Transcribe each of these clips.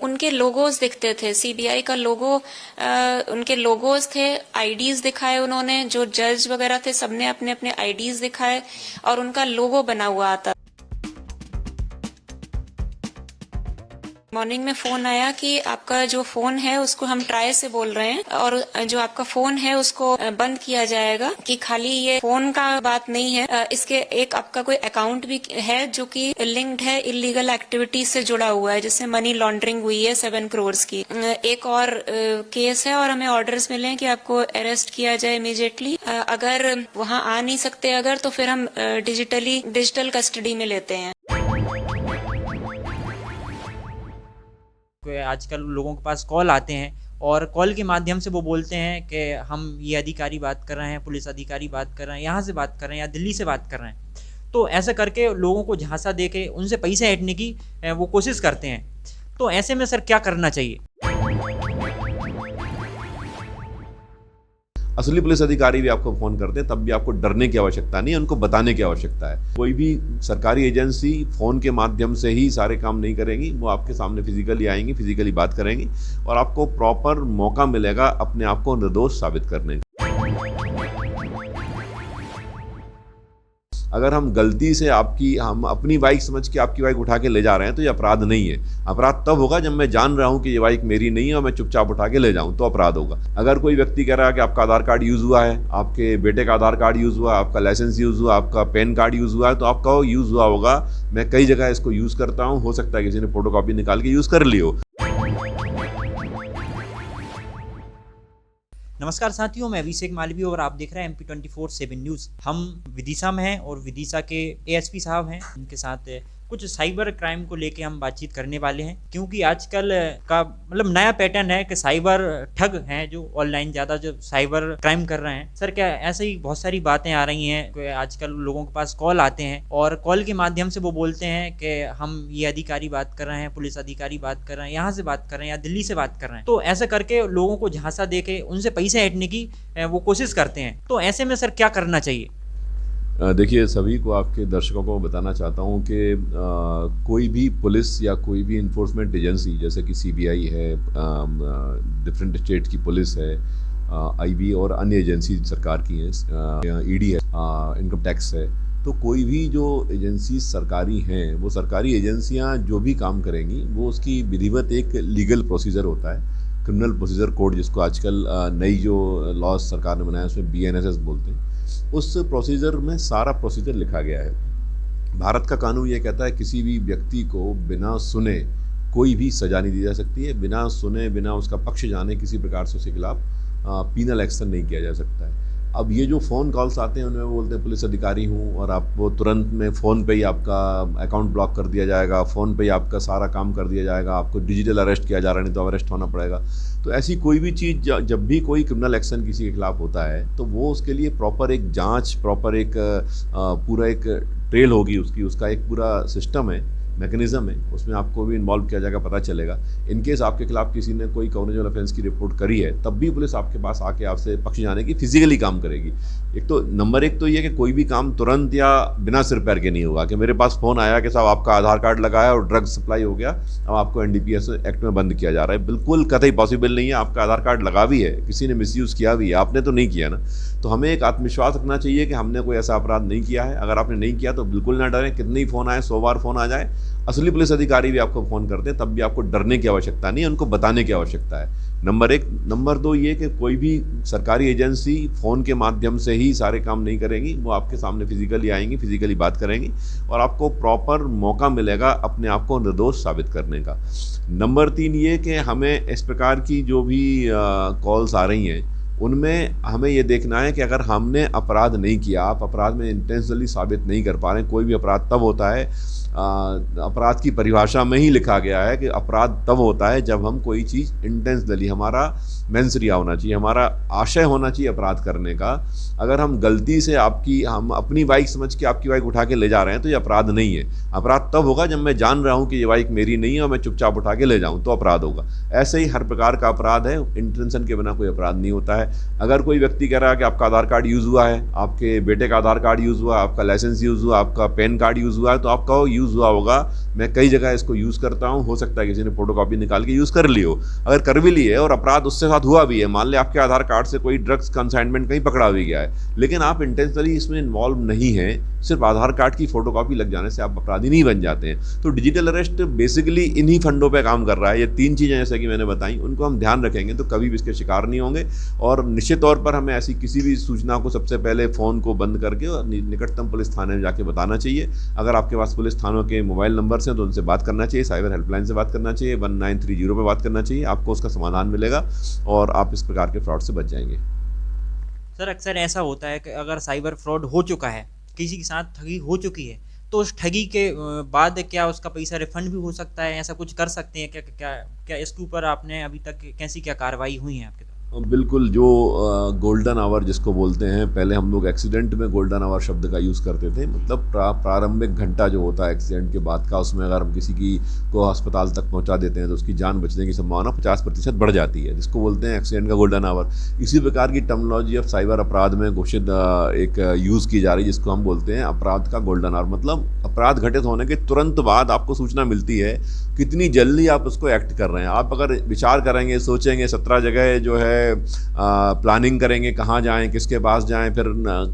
उनके लोगोज दिखते थे, सीबीआई का लोगो, उनके लोगोज थे, आईडीज दिखाए उन्होंने, जो जज वगैरह थे सबने अपने अपने आईडीज दिखाए और उनका लोगो बना हुआ आता। मॉर्निंग में फोन आया कि आपका जो फोन है उसको हम ट्राई से बोल रहे हैं और जो आपका फोन है उसको बंद किया जाएगा, कि खाली ये फोन का बात नहीं है, इसके एक आपका कोई अकाउंट भी है जो कि लिंक्ड है इलीगल एक्टिविटीज से जुड़ा हुआ है, जिससे मनी लॉन्ड्रिंग हुई है 7 करोड़ की। एक और केस है और हमें ऑर्डर्स मिले हैं कि आपको अरेस्ट किया जाए इमीडिएटली। अगर वहां आ नहीं सकते अगर, तो फिर हम डिजिटल कस्टडी में लेते हैं। आजकल लोगों के पास कॉल आते हैं और कॉल के माध्यम से वो बोलते हैं कि हम ये अधिकारी बात कर रहे हैं, पुलिस अधिकारी बात कर रहे हैं, यहाँ से बात कर रहे हैं या दिल्ली से बात कर रहे हैं। तो ऐसा करके लोगों को झांसा दे के उनसे पैसे ऐंठने की वो कोशिश करते हैं। तो ऐसे में सर क्या करना चाहिए? असली पुलिस अधिकारी भी आपको फ़ोन करते हैं तब भी आपको डरने की आवश्यकता नहीं है, उनको बताने की आवश्यकता है। कोई भी सरकारी एजेंसी फ़ोन के माध्यम से ही सारे काम नहीं करेंगी, वो आपके सामने फिजिकली आएंगी, फिजिकली बात करेंगी और आपको प्रॉपर मौका मिलेगा अपने आप को निर्दोष साबित करने का। अगर हम गलती से हम अपनी बाइक समझ के आपकी बाइक उठा के ले जा रहे हैं तो ये अपराध नहीं है। अपराध तब होगा जब मैं जान रहा हूं कि ये बाइक मेरी नहीं है और मैं चुपचाप उठा के ले जाऊं, तो अपराध होगा। अगर कोई व्यक्ति कह रहा है कि आपका आधार कार्ड यूज़ हुआ है, आपके बेटे का आधार कार्ड यूज़ हुआ, आपका लाइसेंस यूज़ हुआ, आपका पैन कार्ड यूज़ हुआ है, तो आपका वो यूज़ हुआ होगा। मैं कई जगह इसको यूज़ करता हूँ, हो सकता है किसी ने फोटोकॉपी निकाल के यूज़ कर ली हो। नमस्कार साथियों, मैं अभिषेक मालवी और आप देख रहे हैं MP24/7 न्यूज़। हम विदिशा में हैं और विदिशा के ASP साहब हैं, उनके साथ कुछ साइबर क्राइम को लेके हम बातचीत करने वाले हैं, क्योंकि आजकल का मतलब नया पैटर्न है कि साइबर ठग हैं जो ऑनलाइन ज़्यादा जो साइबर क्राइम कर रहे हैं। सर, क्या ऐसे ही बहुत सारी बातें आ रही हैं कि आजकल लोगों के पास कॉल आते हैं और कॉल के माध्यम से वो बोलते हैं कि हम ये अधिकारी बात कर रहे हैं, पुलिस अधिकारी बात कर रहे हैं, यहाँ से बात कर रहे हैं या दिल्ली से बात कर रहे हैं। तो ऐसा करके लोगों को झांसा दे के उनसे पैसे ऐंठने की वो कोशिश करते हैं। तो ऐसे में सर क्या करना चाहिए? देखिए, सभी को, आपके दर्शकों को बताना चाहता हूं कि कोई भी पुलिस या कोई भी इन्फोर्समेंट एजेंसी, जैसे कि CBI है, डिफरेंट स्टेट की पुलिस है, IB और अन्य एजेंसी सरकार की हैं, ED है, इनकम टैक्स है, तो कोई भी जो एजेंसी सरकारी हैं, वो सरकारी एजेंसियां जो भी काम करेंगी वो उसकी विधिवत एक लीगल प्रोसीजर होता है, क्रिमिनल प्रोसीजर कोड, जिसको आजकल नई जो लॉ सरकार ने बनाया उसमें BNSS बोलते हैं। उस प्रोसीजर में सारा प्रोसीजर लिखा गया है। भारत का कानून ये कहता है किसी भी व्यक्ति को बिना सुने कोई भी सज़ा नहीं दी जा सकती है, बिना सुने, बिना उसका पक्ष जाने किसी प्रकार से उसके खिलाफ पीनल एक्शन नहीं किया जा सकता है। अब ये जो फ़ोन कॉल्स आते हैं उनमें वो बोलते हैं पुलिस अधिकारी हूँ और आप वो तुरंत में फ़ोन पे ही आपका अकाउंट ब्लॉक कर दिया जाएगा, फ़ोन पे ही आपका सारा काम कर दिया जाएगा, आपको डिजिटल अरेस्ट किया जा रहा है, नहीं तो अरेस्ट होना पड़ेगा। तो ऐसी कोई भी चीज़, जब भी कोई क्रिमिनल एक्शन किसी के खिलाफ होता है तो वो उसके लिए प्रॉपर एक जांच, प्रॉपर एक पूरा एक ट्रेल होगी उसका एक पूरा सिस्टम है, मैकेनिज़्म है, उसमें आपको भी इन्वॉल्व किया जाएगा, पता चलेगा। इन केस आपके खिलाफ किसी ने कोई कॉग्निटिव ऑफेंस की रिपोर्ट करी है, तब भी पुलिस आपके पास आके आपसे पक्ष जाने की फिजिकली काम करेगी। नंबर एक तो ये कि कोई भी काम तुरंत या बिना सिर पैर के नहीं होगा कि मेरे पास फ़ोन आया कि साहब आपका आधार कार्ड लगाया और ड्रग सप्लाई हो गया, अब आपको NDPS एक्ट में बंद किया जा रहा है। बिल्कुल कतई पॉसिबल नहीं है। आपका आधार कार्ड लगा भी है, किसी ने मिसयूज़ किया भी है, आपने तो नहीं किया ना। तो हमें एक आत्मविश्वास रखना चाहिए कि हमने कोई ऐसा अपराध नहीं किया है। अगर आपने नहीं किया तो बिल्कुल ना डरें, कितने ही फ़ोन आए, 100 बार फ़ोन आ जाए, असली पुलिस अधिकारी भी आपको फ़ोन करते हैं तब भी आपको डरने की आवश्यकता नहीं है, उनको बताने की आवश्यकता है। नंबर एक। नंबर दो ये कि कोई भी सरकारी एजेंसी फ़ोन के माध्यम से ही सारे काम नहीं करेंगी, वो आपके सामने फिजिकली आएंगी, फिजिकली बात करेंगी और आपको प्रॉपर मौका मिलेगा अपने आप को निर्दोष साबित करने का। नंबर 3 ये कि हमें इस प्रकार की जो भी कॉल्स आ रही हैं उनमें हमें ये देखना है कि अगर हमने अपराध नहीं किया, आप अपराध में इंटेंशनली साबित नहीं कर पा रहे हैं। कोई भी अपराध तब होता है, अपराध की परिभाषा में ही लिखा गया है कि अपराध तब होता है जब हम कोई चीज़ इंटेंशनली, हमारा मेंसरिया होना चाहिए, हमारा आशय होना चाहिए अपराध करने का। अगर हम गलती से हम अपनी बाइक समझ के आपकी बाइक उठा के ले जा रहे हैं तो ये अपराध नहीं है। अपराध तब होगा जब मैं जान रहा हूँ कि ये बाइक मेरी नहीं है और मैं चुपचाप उठा के ले जाऊँ, तो अपराध होगा। ऐसे ही हर प्रकार का अपराध है, इंटेंशन के बिना कोई अपराध नहीं होता है। अगर कोई व्यक्ति कह रहा है कि आपका आधार कार्ड यूज़ हुआ है, आपके बेटे का आधार कार्ड यूज़ हुआ, आपका लाइसेंस यूज़ हुआ, आपका पैन कार्ड यूज़ हुआ है, तो आपका वो यूज़ हुआ होगा। मैं कई जगह इसको यूज़ करता हूँ, हो सकता है किसी ने फोटोकॉपी निकाल के यूज़ कर ली हो। अगर कर भी ली है और अपराध उसके साथ हुआ भी है, मान लें आपके आधार कार्ड से कोई ड्रग्स कंसाइनमेंट कहीं पकड़ा भी गया है, लेकिन आप इंटेंशनली इसमें इन्वॉल्व नहीं हैं, सिर्फ आधार कार्ड की फोटोकॉपी लग जाने से आप अपराधी नहीं बन जाते हैं। तो डिजिटल अरेस्ट बेसिकली इन्हीं फंडों पे काम कर रहा है। ये 3 चीज़ें जैसे कि मैंने बताई, उनको हम ध्यान रखेंगे तो कभी भी इसके शिकार नहीं होंगे। और निश्चित तौर पर हमें ऐसी किसी भी सूचना को सबसे पहले फ़ोन को बंद करके और निकटतम पुलिस थाने में जाके बताना चाहिए। अगर आपके पास पुलिस थानों के मोबाइल नंबर्स हैं तो उनसे बात करना चाहिए, साइबर हेल्पलाइन से बात करना चाहिए, 1930 पे बात करना चाहिए, आपको उसका समाधान मिलेगा और आप इस प्रकार के फ्रॉड से बच जाएंगे। सर अक्सर ऐसा होता है कि अगर साइबर फ्रॉड हो चुका है, किसी के साथ ठगी हो चुकी है, तो उस ठगी के बाद क्या उसका पैसा रिफंड भी हो सकता है? ऐसा कुछ कर सकते हैं क्या? क्या क्या इसके ऊपर आपने अभी तक कैसी क्या कार्रवाई हुई है आपके तरफ? बिल्कुल, जो गोल्डन आवर जिसको बोलते हैं, पहले हम लोग एक्सीडेंट में गोल्डन आवर शब्द का यूज़ करते थे, मतलब प्रारंभिक घंटा जो होता है एक्सीडेंट के बाद का, उसमें अगर हम किसी की को अस्पताल तक पहुंचा देते हैं तो उसकी जान बचने की संभावना 50% बढ़ जाती है, जिसको बोलते हैं एक्सीडेंट का गोल्डन आवर। इसी प्रकार की टर्मिनोलॉजी ऑफ साइबर अपराध में घोषित एक यूज़ की जा रही है, जिसको हम बोलते हैं अपराध का गोल्डन आवर। मतलब अपराध घटित होने के तुरंत बाद आपको सूचना मिलती है, कितनी जल्दी आप उसको एक्ट कर रहे हैं। आप अगर विचार करेंगे, सोचेंगे, 17 जगह जो है प्लानिंग करेंगे, कहाँ जाएं, किसके पास जाएं, फिर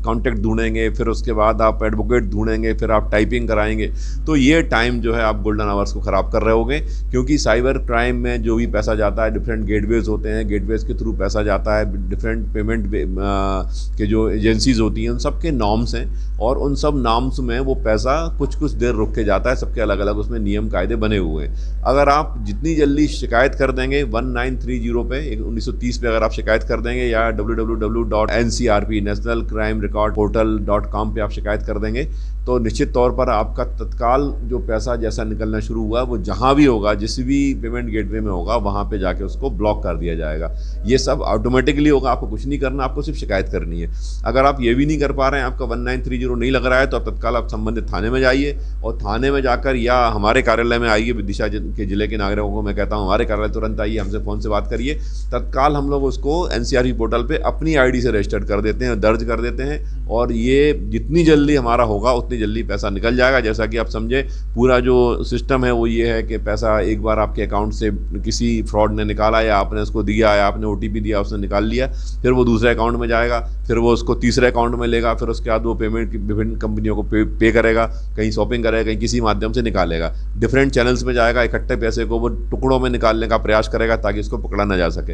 कॉन्टेक्ट ढूंढेंगे, फिर उसके बाद आप एडवोकेट ढूंढेंगे, फिर आप टाइपिंग कराएंगे, तो ये टाइम जो है आप गोल्डन आवर्स को ख़राब कर रहे होगे। क्योंकि साइबर क्राइम में जो भी पैसा जाता है, डिफरेंट गेटवेज होते हैं, गेटवेज के थ्रू पैसा जाता है, डिफरेंट पेमेंट के जो एजेंसीज होती हैं उन सब के नॉर्म्स हैं, और उन सब नॉर्म्स में वो पैसा कुछ कुछ देर रुक के जाता है, सबके अलग अलग उसमें नियम कायदे बने हुए हैं। अगर आप जितनी जल्दी शिकायत कर देंगे 1930 पे, 1930 पे अगर आप शिकायत कर देंगे, या www.ncrp नेशनल क्राइम रिकॉर्ड पोर्टल.com पे आप शिकायत कर देंगे, तो निश्चित तौर पर आपका तत्काल जो पैसा जैसा निकलना शुरू हुआ वो जहाँ भी होगा, जिस भी पेमेंट गेटवे में होगा, वहाँ पे जाके उसको ब्लॉक कर दिया जाएगा। ये सब ऑटोमेटिकली होगा, आपको कुछ नहीं करना, आपको सिर्फ शिकायत करनी है। अगर आप ये भी नहीं कर पा रहे हैं, आपका 1930 नहीं लग रहा है, तो आप तत्काल आप संबंधित थाने में जाइए, और थाने में जाकर या हमारे कार्यालय में आइए। विदिशा के जिले के नागरिकों को मैं कहता हूँ हमारे कार्यालय तुरंत आइए, हमसे फ़ोन से बात करिए। तत्काल हम लोग उसको NCRP पोर्टल पे अपनी ID से रजिस्टर्ड कर देते हैं, दर्ज कर देते हैं, और ये जितनी जल्दी हमारा होगा उतनी जल्दी पैसा निकल जाएगा। जैसा कि आप समझे, पूरा जो सिस्टम है वो ये है कि पैसा एक बार आपके अकाउंट से किसी फ्रॉड ने निकाला, या आपने उसको दिया, या आपने OTP दिया, उसने निकाल लिया, फिर वो दूसरे अकाउंट में जाएगा, फिर वो उसको तीसरे अकाउंट में लेगा, फिर उसके बाद वो पेमेंट विभिन्न कंपनियों को पे करेगा, कहीं शॉपिंग करेगा, कहीं किसी माध्यम से निकालेगा, डिफरेंट चैनल्स में जाएगा, इकट्ठे पैसे को वो टुकड़ों में निकालने का प्रयास करेगा ताकि इसको पकड़ा ना जा सके।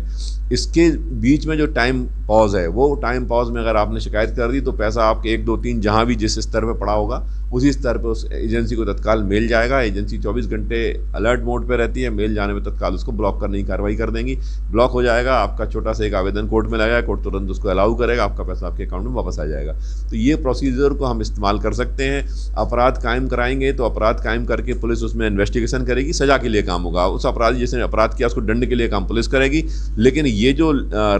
इसके बीच में जो टाइम पॉज है, वो टाइम पॉज में अगर आपने शिकायत कर दी तो पैसा आपके 1, 2, 3 जहाँ भी जिस स्तर पे पड़ा होगा उसी स्तर पे उस एजेंसी को तत्काल मेल जाएगा। एजेंसी 24 घंटे अलर्ट मोड पे रहती है, मेल जाने में तत्काल उसको ब्लॉक करने की कार्रवाई कर देंगी। ब्लॉक हो जाएगा, आपका छोटा सा एक आवेदन कोर्ट में लगेगा, कोर्ट तुरंत उसको अलाउ करेगा, आपका पैसा आपके अकाउंट में वापस आ जाएगा। तो ये प्रोसीजर को हम इस्तेमाल कर सकते हैं। अपराध कायम कराएंगे तो अपराध कायम करके पुलिस उसमें इन्वेस्टिगेशन करेगी, सजा के लिए काम होगा। उस अपराधी जिसने अपराध किया उसको दंड के लिए काम पुलिस करेगी। लेकिन ये जो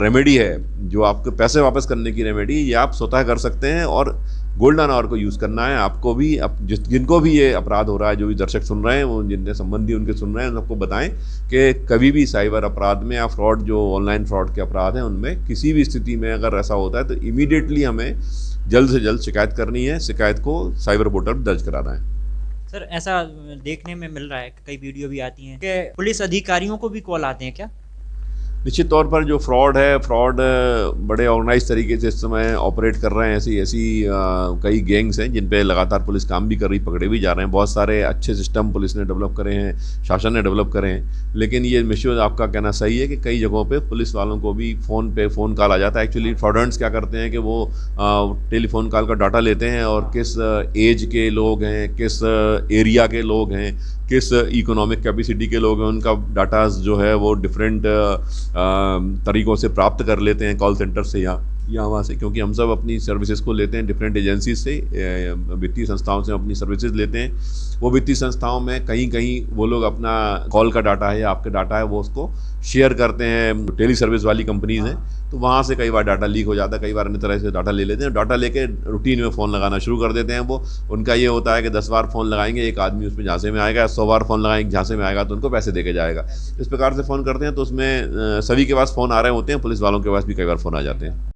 रेमेडी है, जो आपके पैसे वापस करने की रेमेडी, ये आप स्वतः कर सकते हैं, और गोल्डन आवर को यूज़ करना है आपको भी। जिनको भी ये अपराध हो रहा है, जो भी दर्शक सुन रहे हैं, वो जिनके संबंधी उनके सुन रहे हैं, सबको बताएं कि कभी भी साइबर अपराध में या फ्रॉड, जो ऑनलाइन फ्रॉड के अपराध हैं, उनमें किसी भी स्थिति में अगर ऐसा होता है तो इमीडिएटली हमें जल्द से जल्द शिकायत करनी है, शिकायत को साइबर पोर्टल पर दर्ज कराना है। सर ऐसा देखने में मिल रहा है कि कई वीडियो भी आती हैं कि पुलिस अधिकारियों को भी कॉल आते हैं क्या? निश्चित तौर पर जो फ्रॉड है, फ्रॉड बड़े ऑर्गेनाइज तरीके से इस समय ऑपरेट कर रहे हैं। ऐसी कई गैंग्स हैं जिन पे लगातार पुलिस काम भी कर रही, पकड़े भी जा रहे हैं। बहुत सारे अच्छे सिस्टम पुलिस ने डेवलप करे हैं, शासन ने डेवलप करे हैं। लेकिन ये मिश्र आपका कहना सही है कि कई जगहों पे पुलिस वालों को भी फ़ोन कॉल आ जाता है। एक्चुअली फ्रॉडेंट्स क्या करते हैं कि वो टेलीफोन कॉल का डाटा लेते हैं, और किस एज के लोग हैं, किस एरिया के लोग हैं, किस इकोनॉमिक कैपेसिटी के लोग हैं, उनका डाटा जो है वो डिफरेंट तरीक़ों से प्राप्त कर लेते हैं, कॉल सेंटर से या वहाँ से। क्योंकि हम सब अपनी सर्विसेज को लेते हैं डिफरेंट एजेंसीज से, वित्तीय संस्थाओं से अपनी सर्विसेज लेते हैं। वो वित्तीय संस्थाओं में कहीं वो लोग अपना कॉल का डाटा है या आपका डाटा है वो उसको शेयर करते हैं, टेली सर्विस वाली कंपनीज़ हैं, तो वहाँ से कई बार डाटा लीक हो जाता है, कई बार अन्य तरह से डाटा ले लेते हैं। डाटा लेके रूटीन में फ़ोन लगाना शुरू कर देते हैं। वो उनका ये होता है कि 10 बार फ़ोन लगाएंगे, एक आदमी उसमें झांसे में आएगा, 100 बार फ़ोन लगाएंगे, झांसे में आएगा तो उनको पैसे देके जाएगा। इस प्रकार से फ़ोन करते हैं, तो उसमें सभी के पास फ़ोन आ रहे होते हैं, पुलिस वालों के पास भी कई बार फ़ोन आ जाते हैं।